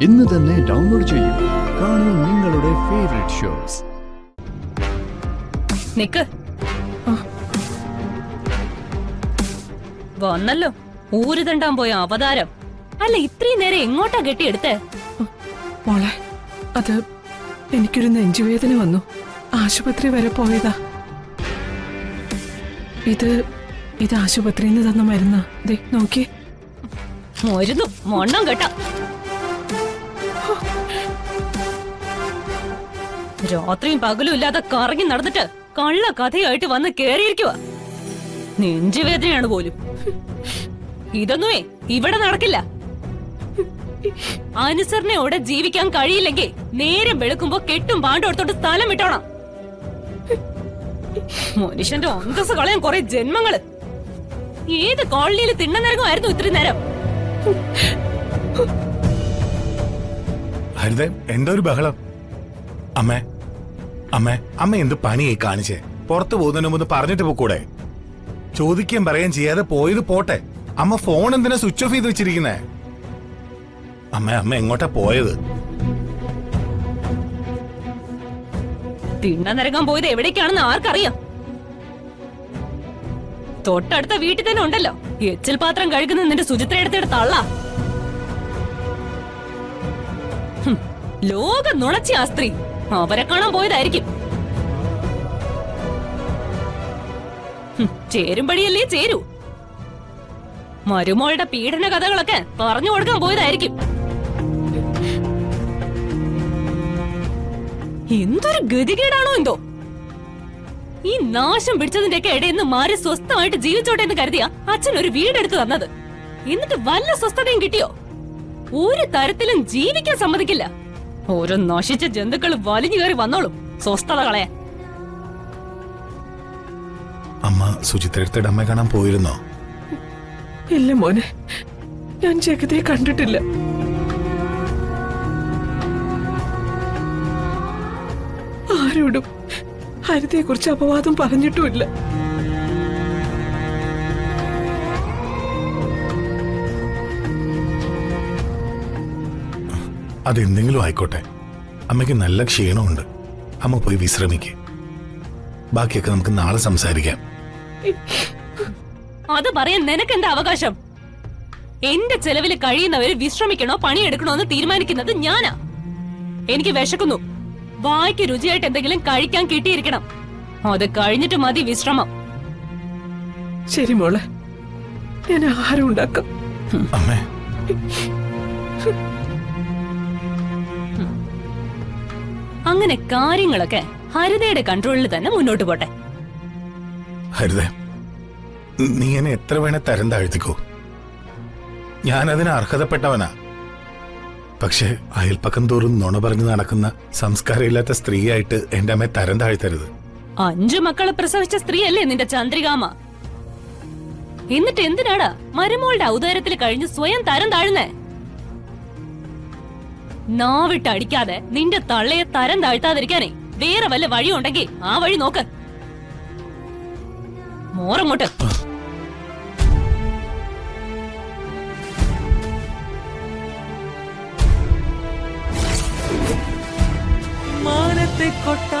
ഇന്ന് തന്നെ ഡൗൺലോഡ് ചെയ്യൂ. കാണൂ നിങ്ങളുടെ ഫേവറേറ്റ് ഷോസ്. നിക്ക് വന്നല്ലോ ഊര് തണ്ടാൻ പോയ അവതാരം. അല്ല, ഇത്രയും നേരം എങ്ങോട്ടാ കെട്ടിയെടുത്തേ? മോളെ, അത് എനിക്കൊരു നെഞ്ചുവേദന വന്നു. ആശുപത്രി വരെ പോയതാ. ഇത് ആശുപത്രിയിൽ നിന്ന് തന്ന മരുന്നാ. ദേ നോക്കിയേ. മരുന്നു മൊണ്ണം കേട്ട. രാത്രിയും പകലും ഇല്ലാതെ കറങ്ങി നടന്നിട്ട് കള്ള കഥയായിട്ട് വന്ന് കേറിയിരിക്കുക. നെഞ്ചുവേദനയാണ് പോലും. ഇതൊന്നുമേ ഇവിടെ നടക്കില്ല. അനുസരണയോടെ ജീവിക്കാൻ കഴിയില്ലെങ്കിൽ നേരം വെളുക്കുമ്പോ കെട്ടും പാണ്ടോടത്തോട്ട് സ്ഥലം വിട്ടോണം. മനുഷ്യന്റെ അന്തസ് കളയാൻ കുറെ ജന്മങ്ങള്. ഏത് കോളനിയിൽ തിണ്ണനിറങ്ങുമായിരുന്നു ഇത്രയും നേരം? എന്താ ഒരു ബഹളം? അമ്മേ അമ്മേ അമ്മ എന്ത് പണിയായി കാണിച്ചേ? പുറത്തു പോകുന്നതിന് മുമ്പ് പറഞ്ഞിട്ട് പോക്കൂടെ? ചോദിക്കാൻ പറയാൻ ചെയ്യാതെ പോയത് പോട്ടെ. അമ്മ ഫോൺ എന്തിനാ സ്വിച്ച് ഓഫ് ചെയ്ത് വെച്ചിരിക്കുന്നേ? അമ്മ എങ്ങോട്ടാ പോയത്? തിണ്ണനിറങ്ങാൻ പോയത് എവിടേക്കാണെന്ന് ആർക്കറിയാം? തൊട്ടടുത്ത വീട്ടിൽ തന്നെ ഉണ്ടല്ലോ എച്ചിൽ പാത്രം കഴുകുന്ന നിന്റെ സുചിത്രയെടുത്തിട്ട് തള്ള. ലോക നുണച്ചി ആ സ്ത്രീ. അവരെ കാണാൻ പോയതായിരിക്കും. ചേരുംപടിയല്ലേ ചേരൂ. മരുമോളുടെ പീഡന കഥകളൊക്കെ പറഞ്ഞു കൊടുക്കാൻ പോയതായിരിക്കും. എന്തൊരു ഗതികേടാണോ എന്തോ. ഈ നാശം പിടിച്ചതിന്റെയൊക്കെ ഇടയിൽ നിന്ന് മാറി സ്വസ്ഥമായിട്ട് ജീവിച്ചോട്ടെ എന്ന് കരുതിയ അച്ഛൻ ഒരു വീടെടുത്ത് തന്നത്. എന്നിട്ട് വല്ല സ്വസ്ഥതയും കിട്ടിയോ? ഒരു തരത്തിലും ജീവിക്കാൻ സമ്മതിക്കില്ല. ഓരോ നശിച്ച ജന്തുക്കൾ വലിഞ്ഞു കയറി വന്നോളും സ്വസ്ഥത കളയാൻ. അമ്മ സുചിത്രയുടെ അമ്മ കാണാൻ പോയിരുന്നോ? ഇല്ല മോനെ, ഞാൻ ജഗതിയെ കണ്ടിട്ടില്ല. ആരോടും ഹരിതയെ കുറിച്ച് അപവാദം പറഞ്ഞിട്ടുമില്ല. അതെന്തെങ്കിലും ആയിക്കോട്ടെ. അമ്മയ്ക്ക് നല്ല ക്ഷീണമുണ്ട്. അമ്മ പോയി വിശ്രമിക്കേ. ബാക്കിയൊക്കെ നമുക്ക് നാളെ സംസാരിക്കാം. അത് പറയാൻ നിനക്കെന്താ അവകാശം? എന്റെ ചെലവില് കഴിയുന്നവര് വിശ്രമിക്കണോ പണിയെടുക്കണോ എന്ന് തീരുമാനിക്കുന്നത് ഞാനാ. എനിക്ക് വിശക്കുന്നു. വായ്ക്ക് രുചിയായിട്ട് എന്തെങ്കിലും കഴിക്കാൻ കിട്ടിയിരിക്കണം. അത് കഴിഞ്ഞിട്ട് മതി വിശ്രമം. ശരി മോളെ, ഞാൻ ആഹാരം ഉണ്ടാക്കാം. അമ്മേ, അങ്ങനെ കാര്യങ്ങളൊക്കെ ഹരിതയുടെ കൺട്രോളിൽ തന്നെ മുന്നോട്ട് പോട്ടെ. ഹരിത, നീ എന്നെ എത്ര വേണേ തരം താഴ്ത്തിക്കോ. ഞാൻ അതിന് അർഹതപ്പെട്ടവനാ. പക്ഷെ അയൽപ്പക്കം തോറും നുണ പറഞ്ഞു നടക്കുന്ന സംസ്കാരമില്ലാത്ത സ്ത്രീയായിട്ട് എന്റെ അമ്മയെ തരം താഴ്ത്തരുത്. 5 മക്കളെ പ്രസവിച്ച സ്ത്രീയല്ലേ നിന്റെ ചന്ദ്രികാമ? എന്നിട്ട് എന്തിനാടാ മരുമോളുടെ ഔദാര്യത്തിൽ കഴിഞ്ഞ് സ്വയം തരം താഴ്ന്നേ? നാവിട്ട് അടിക്കാതെ നിന്റെ തള്ളയെ തരം താഴ്ത്താതിരിക്കാനേ വേറെ വല്ല വഴിയുണ്ടെങ്കിൽ ആ വഴി നോക്ക്. മോറങ്ങോട്ട്. മാനത്തെ കൊട്ട